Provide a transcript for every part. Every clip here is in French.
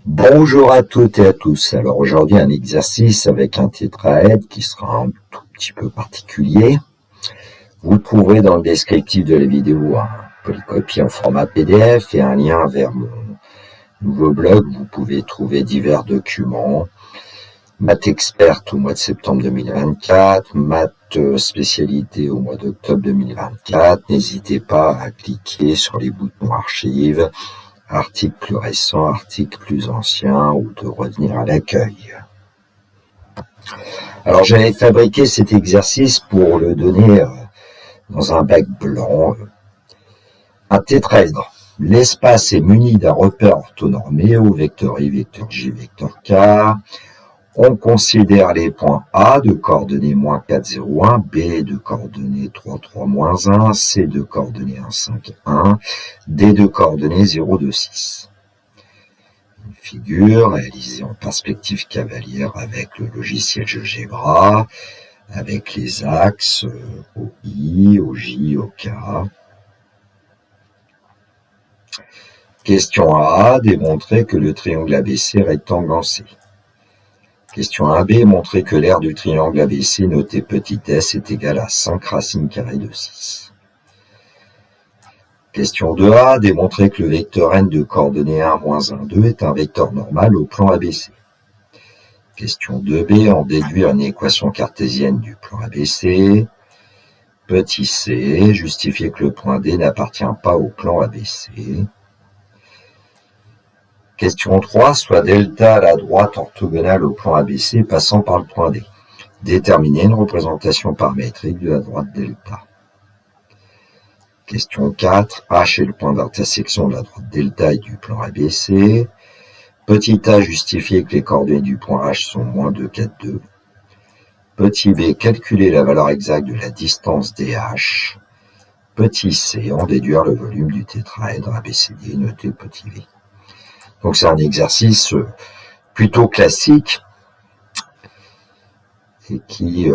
Bonjour à toutes et à tous. Alors aujourd'hui un exercice avec un tétraèdre qui sera un tout petit peu particulier. Vous trouverez dans le descriptif de la vidéo un polycopie en format PDF et un lien vers mon nouveau blog. Vous pouvez trouver divers documents. Maths experte au mois de septembre 2024, maths spécialité au mois d'octobre 2024. N'hésitez pas à cliquer sur les boutons archives, articles plus récents, articles plus anciens, ou de revenir à l'accueil. Alors j'avais fabriqué cet exercice pour le donner dans un bac blanc. Un tétraèdre. L'espace est muni d'un repère orthonormé au vecteur I, vecteur J, vecteur K. On considère les points A de coordonnées -4, 0, 1, B de coordonnées 3, 3, -1, C de coordonnées 1, 5, 1, D de coordonnées 0, 2, 6. Une figure réalisée en perspective cavalière avec le logiciel GeoGebra, avec les axes au I, au J, au K. Question A, démontrer que le triangle ABC est rectangle en C. Question 1b, montrer que l'aire du triangle ABC noté petit s est égal à 5 racines carrées de 6. Question 2a, démontrer que le vecteur n de coordonnées 1, -1, 2 est un vecteur normal au plan ABC. Question 2b, en déduire une équation cartésienne du plan ABC. Petit c, justifier que le point D n'appartient pas au plan ABC. Question 3, soit delta à la droite orthogonale au plan ABC passant par le point D. Déterminer une représentation paramétrique de la droite delta. Question 4, H est le point d'intersection de la droite delta et du plan ABC. Petit a, justifier que les coordonnées du point H sont -2, 4, 2. Petit b, calculer la valeur exacte de la distance DH. Petit c, en déduire le volume du tétraèdre ABCD noté petit v. Donc c'est un exercice plutôt classique et qui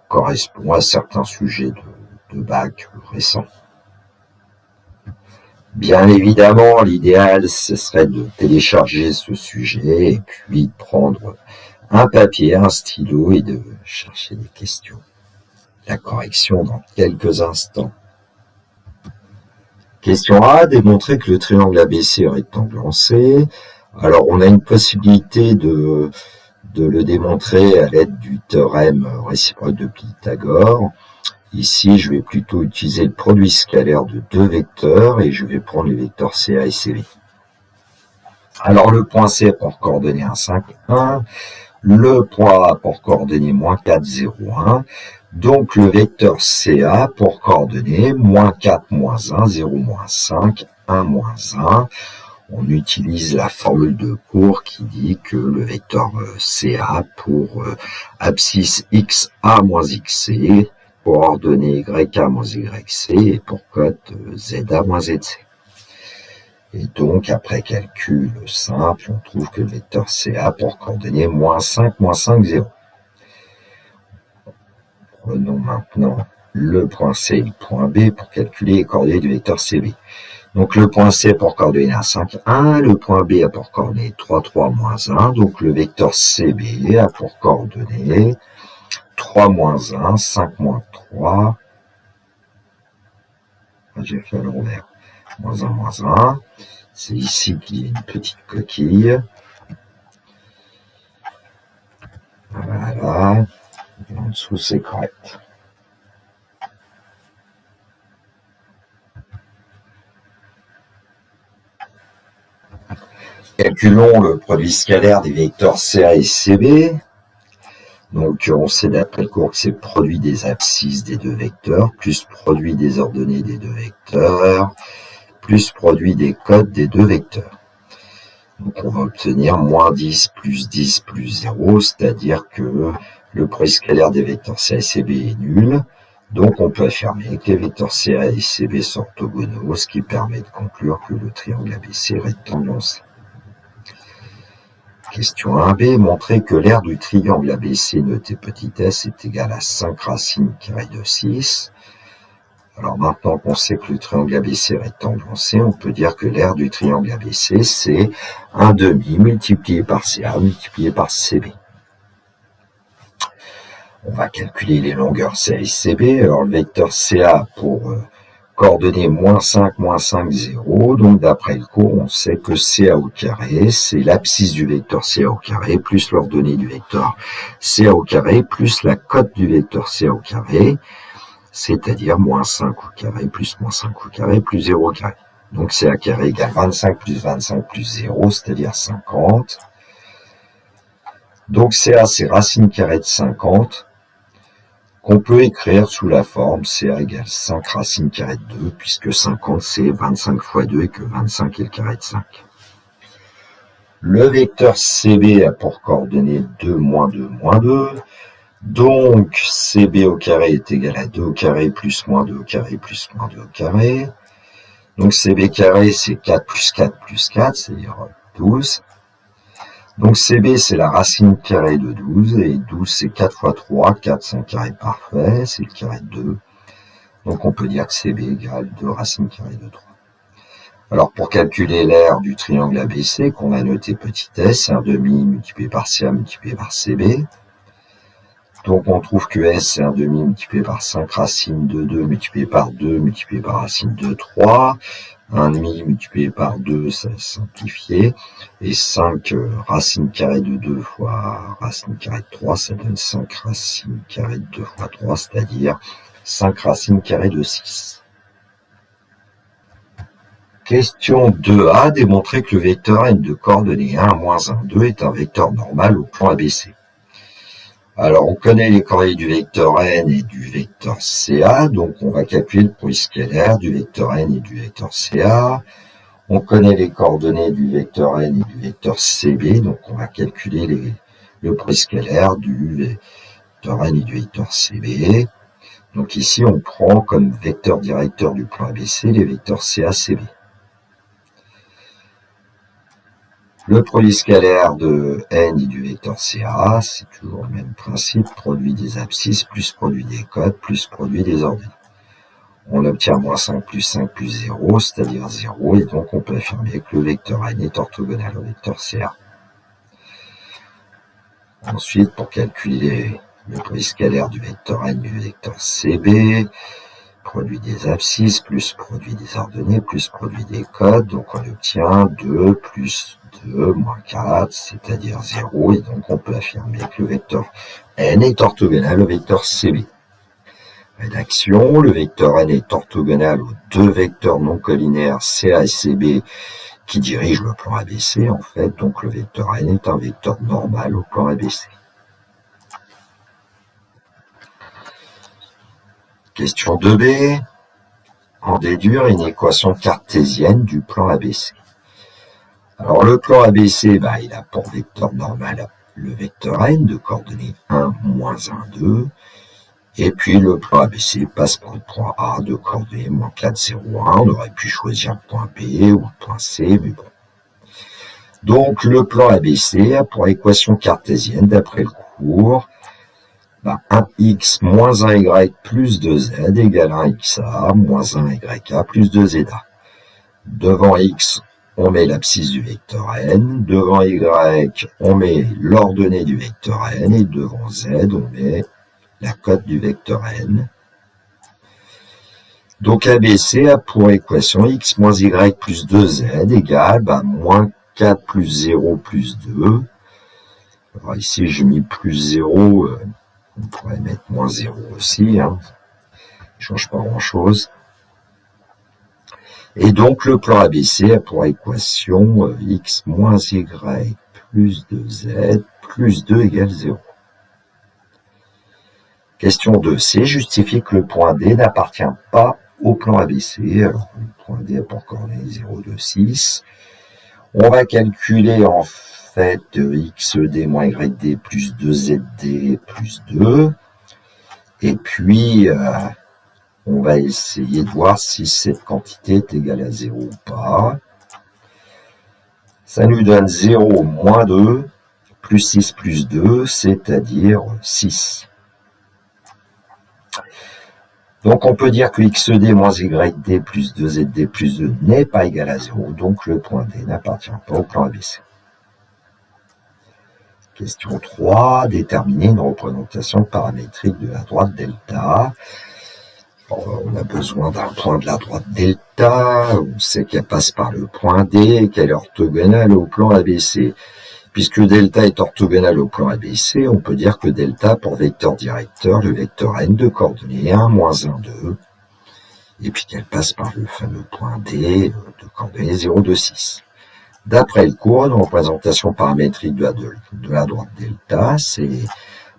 correspond à certains sujets de bac récents. Bien évidemment, l'idéal, ce serait de télécharger ce sujet et puis de prendre un papier, un stylo et de chercher des questions. La correction dans quelques instants. Question A, démontrer que le triangle ABC est rectangle en C. Alors, on a une possibilité de le démontrer à l'aide du théorème réciproque de Pythagore. Ici, je vais plutôt utiliser le produit scalaire de deux vecteurs et je vais prendre les vecteurs CA et CV. Alors, le point C pour coordonnées 1, 5, 1. Le point A pour coordonnées -4, 0, 1. Donc, le vecteur CA pour coordonnées -4, -1, 0, -5, 1, -1. On utilise la formule de cours qui dit que le vecteur CA pour abscisse XA moins XC, pour ordonnée YA moins YC et pour cote ZA moins ZC. Et donc, après calcul simple, on trouve que le vecteur CA pour coordonnées -5, -5, 0. Prenons maintenant le point C et le point B pour calculer les coordonnées du vecteur CV. Donc le point C a pour coordonnées 1, 5, 1, le point B a pour coordonnées 3, 3, -1, donc le vecteur CB a pour coordonnées 3, -1, 5, -3, j'ai fait à l'envers, -1, -1, c'est ici qu'il y a une petite coquille, voilà, et en dessous c'est correct. Calculons le produit scalaire des vecteurs CA et CB. Donc, on sait d'après le cours que c'est le produit des abscisses des deux vecteurs, plus produit des ordonnées des deux vecteurs, plus produit des codes des deux vecteurs. Donc, on va obtenir -10 plus 10 plus 0, c'est-à-dire que le produit scalaire des vecteurs CA et CB est nul. Donc, on peut affirmer que les vecteurs CA et CB sont orthogonaux, ce qui permet de conclure que le triangle ABC est rectangle en C. Question 1b, montrer que l'aire du triangle ABC noté petit s est égal à 5 racines carrées de 6. Alors maintenant qu'on sait que le triangle ABC est rectangle en C, on peut dire que l'aire du triangle ABC, c'est 1/2 multiplié par CA multiplié par CB. On va calculer les longueurs CA et CB. Alors le vecteur CA pour coordonnées -5, -5, 0. Donc d'après le cours, on sait que CA au carré, c'est l'abscisse du vecteur CA au carré, plus l'ordonnée du vecteur CA au carré, plus la cote du vecteur CA au carré, c'est-à-dire -5 au carré, plus -5 au carré, plus 0 au carré. Donc CA carré égale 25 plus 25 plus 0, c'est-à-dire 50. Donc CA, c'est racine carrée de 50, qu'on peut écrire sous la forme CA égale 5 racine carrée de 2, puisque 50 c'est 25 fois 2 et que 25 est le carré de 5. Le vecteur CB a pour coordonnées 2, -2, -2. Donc CB au carré est égal à 2 au carré plus -2 au carré plus -2 au carré. Donc CB carré c'est 4 plus 4 plus 4, c'est-à-dire 12. Donc CB, c'est la racine carrée de 12, et 12, c'est 4 fois 3, 4, c'est un carré parfait, c'est le carré de 2. Donc on peut dire que CB égale 2 racines carrées de 3. Alors pour calculer l'aire du triangle ABC, qu'on a noté petit s, c'est 1/2 multiplié par CA multiplié par CB. Donc on trouve que S, c'est 1/2 multiplié par 5 racine de 2 multiplié par 2 multiplié par racine de 3. 1,5 multiplié par 2, ça va simplifier. Et 5 racine carrée de 2 fois racine carrée de 3, ça donne 5 racine carrée de 2 fois 3, c'est-à-dire 5 racines carrées de 6. Question 2a, démontrer que le vecteur n de coordonnées 1, -1, 2 est un vecteur normal au plan ABC. Alors, on connaît les coordonnées du vecteur n et du vecteur CA, donc on va calculer le produit scalaire du vecteur n et du vecteur CA. On connaît les coordonnées du vecteur n et du vecteur CB, donc on va calculer le produit scalaire du vecteur n et du vecteur CB. Donc ici, on prend comme vecteur directeur du plan ABC les vecteurs CA, CB. Le produit scalaire de n et du vecteur CA, c'est toujours le même principe, produit des abscisses plus produit des cotes plus produit des ordonnées. On obtient -5 plus 5 plus 0, c'est-à-dire 0, et donc on peut affirmer que le vecteur n est orthogonal au vecteur CA. Ensuite, pour calculer le produit scalaire du vecteur n et du vecteur CB, produit des abscisses plus produit des ordonnées plus produit des cotes, donc on obtient 2 plus 2 moins 4, c'est-à-dire 0, et donc on peut affirmer que le vecteur n est orthogonal au vecteur CB. Rédaction, le vecteur n est orthogonal aux deux vecteurs non collinaires CA et CB qui dirigent le plan ABC, en fait, donc le vecteur n est un vecteur normal au plan ABC. Question 2b, en déduire une équation cartésienne du plan ABC. Alors le plan ABC, il a pour vecteur normal le vecteur n de coordonnées 1, -1, 2, et puis le plan ABC passe par le point A de coordonnées -4, 0, 1. On aurait pu choisir le point B ou le point C, mais bon. Donc le plan ABC a pour équation cartésienne, d'après le cours, 1x moins 1y plus 2z égale 1xa moins 1yk plus 2za. Devant x, on met l'abscisse du vecteur n. Devant y, on met l'ordonnée du vecteur n. Et devant z, on met la cote du vecteur n. Donc ABC a pour équation x moins y plus 2z égale moins 4 plus 0 plus 2. Alors ici, j'ai mis plus 0. On pourrait mettre moins 0 aussi, hein. Ne change pas grand-chose. Et donc, le plan ABC a pour équation x moins y plus 2z plus 2 égale 0. Question 2c, justifie que le point D n'appartient pas au plan ABC. Alors, le point D a pour coordonnées 0, 2, 6. On va calculer en fait xd moins yd plus 2zd plus 2. Et puis, on va essayer de voir si cette quantité est égale à 0 ou pas. Ça nous donne 0 moins 2 plus 6 plus 2, c'est-à-dire 6. Donc on peut dire que xd moins yd plus 2zd plus 2 n'est pas égal à 0, donc le point D n'appartient pas au plan ABC. Question 3, déterminer une représentation paramétrique de la droite delta. On a besoin d'un point de la droite delta, on sait qu'elle passe par le point D et qu'elle est orthogonale au plan ABC. Puisque delta est orthogonale au plan ABC, on peut dire que delta pour vecteur directeur, le vecteur n de coordonnées 1, moins 1, 2, et puis qu'elle passe par le fameux point D de coordonnées 0, 2, 6. D'après le cours, une représentation paramétrique de la droite delta, c'est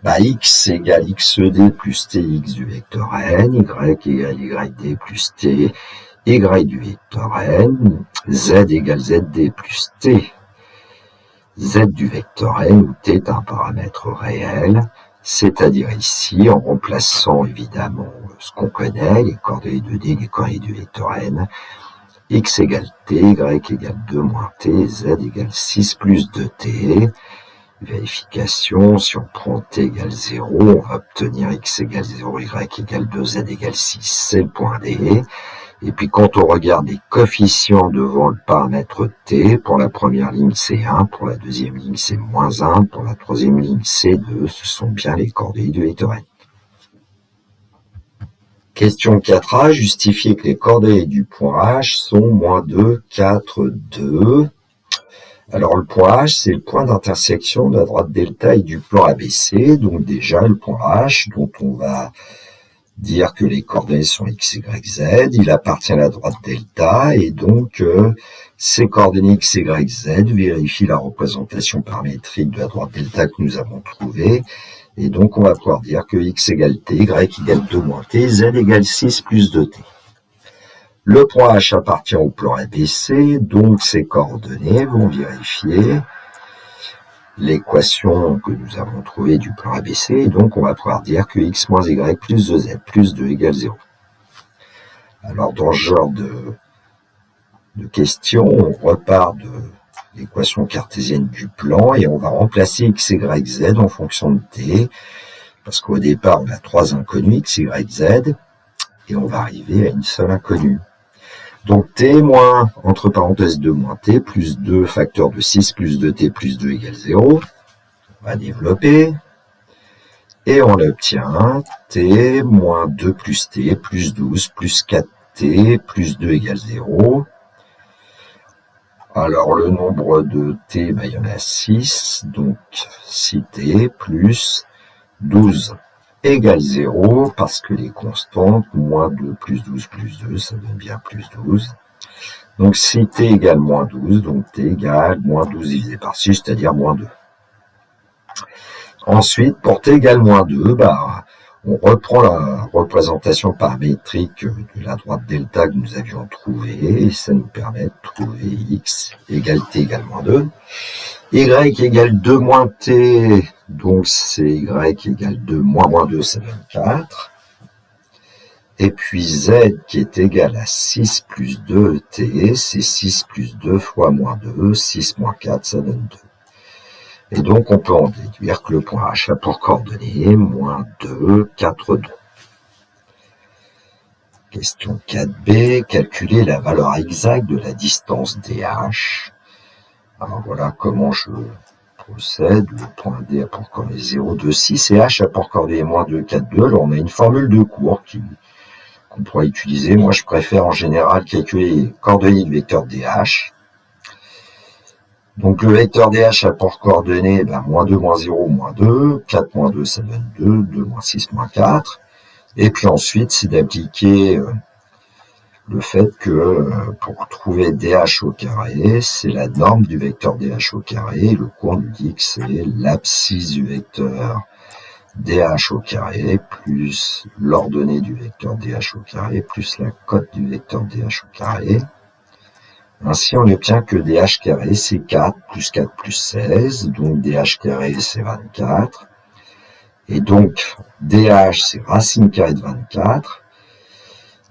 x égale xd plus tx du vecteur n, y égale yd plus t, y du vecteur n, z égale zd plus t, z du vecteur n, où t est un paramètre réel, c'est-à-dire ici, en remplaçant évidemment ce qu'on connaît, les coordonnées de d, les coordonnées du vecteur n, x égale t, y égale 2 moins t, z égale 6 plus 2t. Vérification, si on prend t égale 0, on va obtenir x égale 0, y égale 2, z égale 6, c'est le point D. Et puis quand on regarde les coefficients devant le paramètre t, pour la première ligne c'est 1, pour la deuxième ligne c'est moins 1, pour la troisième ligne c'est 2, ce sont bien les coordonnées du vecteur n. Question 4a, justifier que les coordonnées du point H sont moins 2, 4, 2. Alors le point H, c'est le point d'intersection de la droite delta et du plan ABC. Donc déjà, le point H, dont on va dire que les coordonnées sont x, y, z, il appartient à la droite delta, et donc ces coordonnées x, y, z vérifient la représentation paramétrique de la droite delta que nous avons trouvée. Et donc, on va pouvoir dire que x égale t, y égale 2 moins t, z égale 6 plus 2t. Le point H appartient au plan ABC, donc ces coordonnées vont vérifier l'équation que nous avons trouvée du plan ABC, et donc on va pouvoir dire que x moins y plus 2z plus 2 égale 0. Alors, dans ce genre de questions, on repart de l'équation cartésienne du plan et on va remplacer x, y, z en fonction de t, parce qu'au départ, on a 3 inconnus, x, y, z, et on va arriver à une seule inconnue. Donc t moins, entre parenthèses 2 moins t, plus 2 facteur de 6 plus 2t plus 2 égale 0. On va développer. Et on obtient t moins 2 plus t plus 12 plus 4t plus 2 égale 0. Alors le nombre de t, il y en a 6, donc 6t plus 12 égale 0, parce que les constantes, moins 2 plus 12 plus 2, ça donne bien plus 12. Donc si t égale moins 12, donc t égale moins 12 divisé par 6, c'est-à-dire moins 2. Ensuite, pour t égale moins 2, on reprend la représentation paramétrique de la droite delta que nous avions trouvée, et ça nous permet de trouver x égale t égale moins 2. Y égale 2 moins t, donc c'est y égale 2 moins 2, ça donne 4. Et puis z qui est égal à 6 plus 2t, c'est 6 plus 2 fois moins 2, 6 moins 4, ça donne 2. Et donc, on peut en déduire que le point H a pour coordonnées moins 2, 4, 2. Question 4b, calculer la valeur exacte de la distance DH. Alors voilà comment je procède. Le point D a pour coordonnées 0, 2, 6 et H a pour coordonnées moins 2, 4, 2. Alors on a une formule de cours qu'on pourrait utiliser. Moi, je préfère en général calculer les coordonnées du vecteur DH. Donc le vecteur DH a pour coordonnées moins 2, moins 0, moins 2, 4 moins 2, ça donne 2, 2 moins 6, moins 4. Et puis ensuite, c'est d'appliquer le fait que pour trouver DH au carré, c'est la norme du vecteur DH au carré. Le cours nous dit que c'est l'abscisse du vecteur DH au carré plus l'ordonnée du vecteur DH au carré plus la cote du vecteur DH au carré. Ainsi, on obtient que DH carré, c'est 4 plus 4 plus 16. Donc, DH carré, c'est 24. Et donc, DH, c'est racine carrée de 24.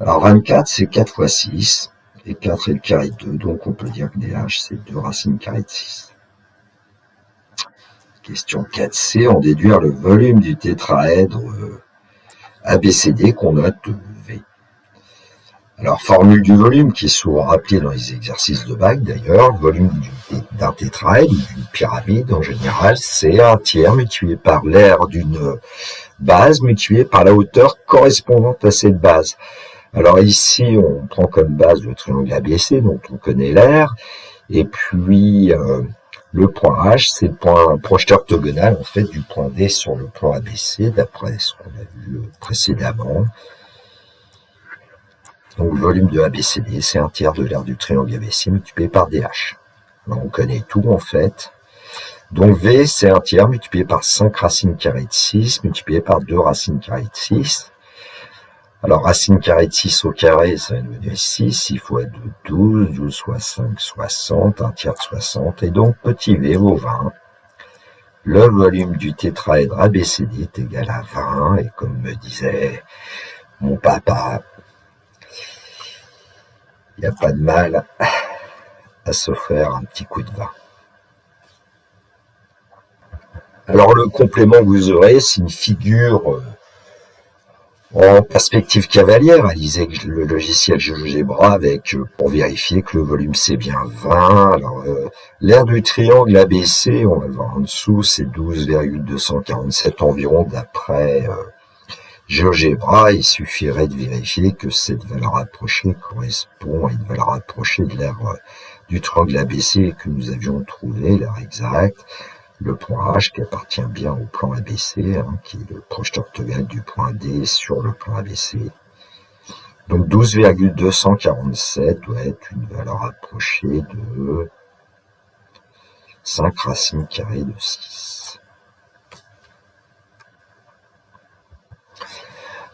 Alors, 24, c'est 4 fois 6. Et 4 est le carré de 2. Donc, on peut dire que DH, c'est 2 racines carrées de 6. Question 4c, en déduire le volume du tétraèdre ABCD qu'on note Alors, formule du volume qui est souvent rappelée dans les exercices de bac d'ailleurs, le volume d'un tétraèdre ou d'une pyramide en général, c'est un tiers multiplié par l'aire d'une base multiplié par la hauteur correspondante à cette base. Alors ici, on prend comme base le triangle ABC dont on connaît l'aire, et puis le point H, c'est le point projeté orthogonal en fait du point D sur le plan ABC, d'après ce qu'on a vu précédemment. Donc le volume de ABCD, c'est un tiers de l'aire du triangle ABC multiplié par DH. Alors, on connaît tout en fait. Donc V, c'est un tiers multiplié par 5 racines carrées de 6, multiplié par 2 racines carrées de 6. Alors, racine carrée de 6 au carré, ça va devenir 6, 6 fois 2, 12, 12 fois 5, 60, un tiers de 60, et donc petit v vaut 20. Le volume du tétraèdre ABCD est égal à 20, et comme me disait mon papa, il n'y a pas de mal à se faire un petit coup de vin. Alors, le complément que vous aurez, c'est une figure en perspective cavalière, réalisez le logiciel GeoGebra avec pour vérifier que le volume c'est bien 20. Alors l'aire du triangle ABC, on va le voir en dessous, c'est 12,247 environ d'après GeoGebra. Il suffirait de vérifier que cette valeur approchée correspond à une valeur approchée de l'aire du triangle ABC que nous avions trouvé, l'aire exacte. Le point H qui appartient bien au plan ABC, qui est le projeteur orthogonal du point D sur le plan ABC. Donc 12,247 doit être une valeur approchée de 5 racines carrées de 6.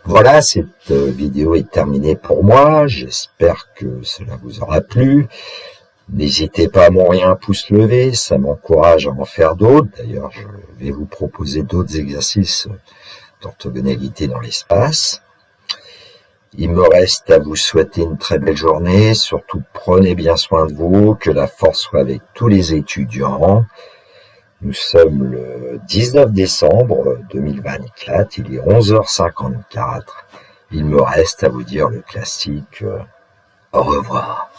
Voilà, cette vidéo est terminée pour moi. J'espère que cela vous aura plu. N'hésitez pas à m'envoyer un pouce levé, ça m'encourage à en faire d'autres. D'ailleurs, je vais vous proposer d'autres exercices d'orthogonalité dans l'espace. Il me reste à vous souhaiter une très belle journée. Surtout, prenez bien soin de vous, que la force soit avec tous les étudiants. Nous sommes le 19 décembre 2024, il est 11h54. Il me reste à vous dire le classique, au revoir.